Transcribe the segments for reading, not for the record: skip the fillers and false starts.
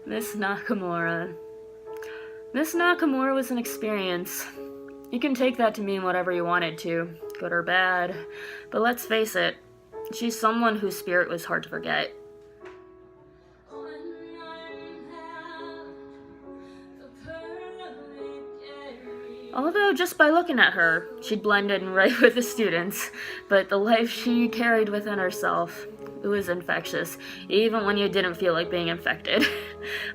Miss Nakamura. Miss Nakamura was an experience. You can take that to mean whatever you wanted to, good or bad, but let's face it, she's someone whose spirit was hard to forget. Although, just by looking at her, she'd blend in right with the students, but the life she carried within herself, it was infectious, even when you didn't feel like being infected.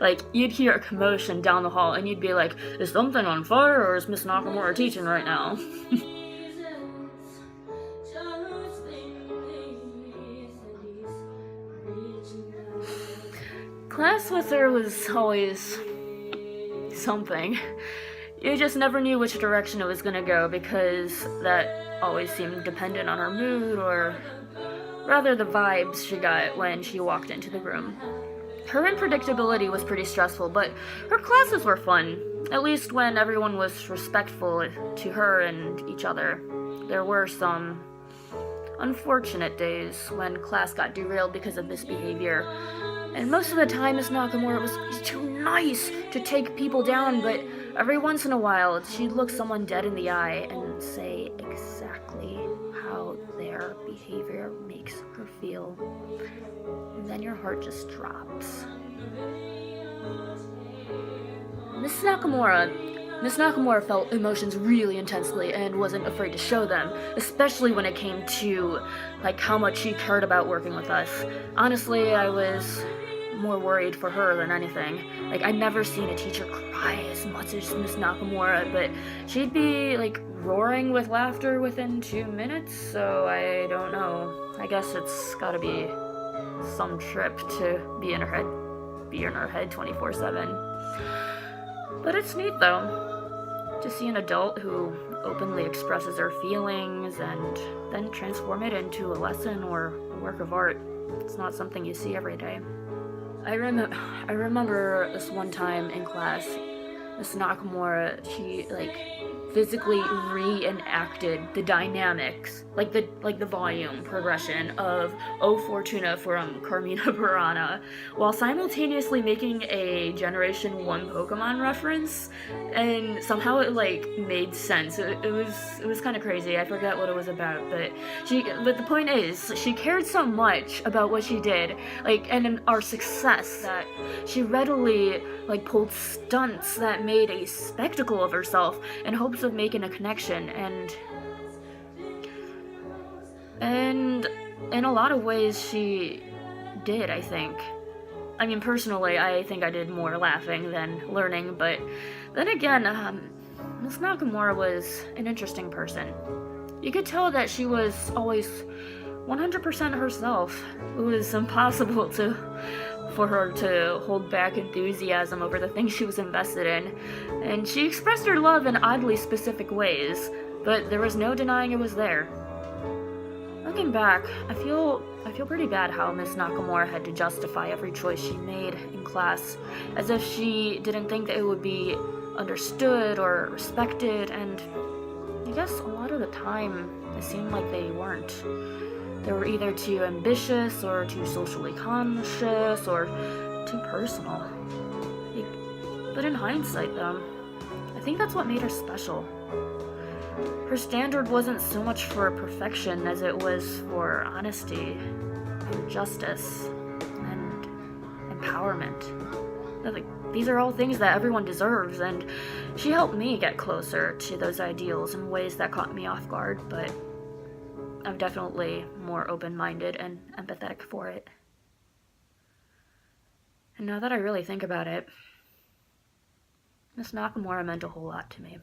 Like, you'd hear a commotion down the hall, and you'd be like, is something on fire, or is Miss Nakamura teaching right now? Class with her was always something. You just never knew which direction it was gonna go because that always seemed dependent on her mood, or rather the vibes she got when she walked into the room. Her unpredictability was pretty stressful, but her classes were fun, at least when everyone was respectful to her and each other. There were some unfortunate days when class got derailed because of misbehavior, and most of the time Miss Nakamura was too nice to take people down, but every once in a while she'd look someone dead in the eye and say exactly how their behavior makes her feel. And then your heart just drops. Miss Nakamura felt emotions really intensely and wasn't afraid to show them, especially when it came to like how much she cared about working with us. Honestly, I was more worried for her than anything. Like, I'd never seen a teacher cry as much as Miss Nakamura, but she'd be like roaring with laughter within 2 minutes, so I don't know. I guess it's gotta be some trip to be in her head 24/7. But it's neat though, to see an adult who openly expresses her feelings and then transform it into a lesson or a work of art. It's not something you see every day. I remember this one time in class, Miss Nakamura, she physically reenacted the dynamics, like the volume progression of O Fortuna from Carmina Burana, while simultaneously making a Generation 1 Pokemon reference, and somehow it made sense. It was kind of crazy. I forget what it was about, but the point is, she cared so much about what she did, and in our success, that she readily pulled stunts that made a spectacle of herself in hopes of making a connection, and in a lot of ways she did, I think. I mean, personally, I think I did more laughing than learning, but then again, Miss Nakamura was an interesting person. You could tell that she was always 100% herself. It was impossible for her to hold back enthusiasm over the things she was invested in, and she expressed her love in oddly specific ways, but there was no denying it was there. Looking back, I feel pretty bad how Miss Nakamura had to justify every choice she made in class, as if she didn't think that it would be understood or respected, and I guess a lot of the time it seemed like they weren't. They were either too ambitious, or too socially conscious, or too personal. But in hindsight, though, I think that's what made her special. Her standard wasn't so much for perfection as it was for honesty, and justice, and empowerment. These are all things that everyone deserves, and she helped me get closer to those ideals in ways that caught me off guard, but I'm definitely more open-minded and empathetic for it. And now that I really think about it, Miss Nakamura meant a whole lot to me.